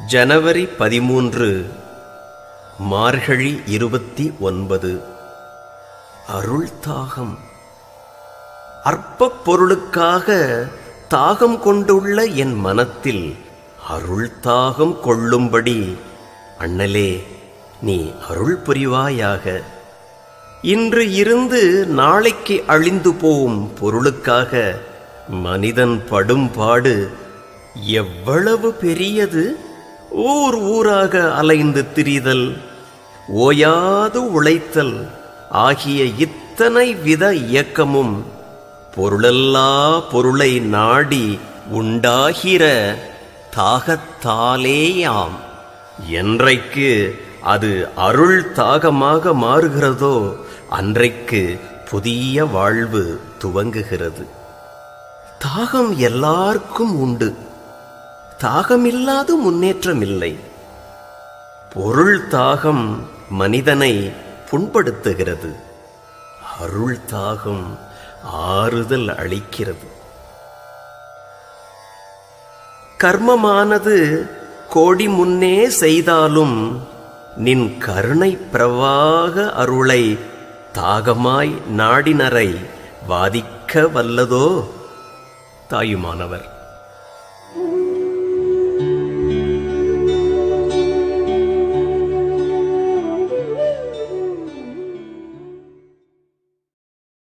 ஜனவரி 13 மார்கழி 29 அருள் தாகம். அற்பப் பொருளுக்காக தாகம் கொண்டுள்ள என் மனத்தில் அருள் தாகம் கொள்ளும்படி அண்ணலே நீ அருள் புரிவாயாக. இன்று இருந்து நாளைக்கு அழிந்து போகும் பொருளுக்காக மனிதன் படும் பாடு எவ்வளவு பெரியது! ஊர் ஊராக அலைந்து திரிதல், ஓயாது உழைத்தல் ஆகிய இத்தனை வித இயக்கமும் பொருளல்லா பொருளை நாடி உண்டாகிற தாகத்தாலேயாம். என்றைக்கு அது அருள் தாகமாக மாறுகிறதோ அன்றைக்கு புதிய வாழ்வு துவங்குகிறது. தாகம் எல்லாருக்கும் உண்டு. தாகமில்லாத முன்னேற்றம் இல்லை. பொருள் தாகம் மனிதனை புண்படுத்துகிறது. அருள் தாகம் ஆறுதல் அளிக்கிறது. கர்மமானது கோடி முன்னே செய்தாலும் நின் கருணை பிரவாக அருளை தாகமாய் நாடினரை வாதிக்க வல்லதோ? தாயுமானவர்.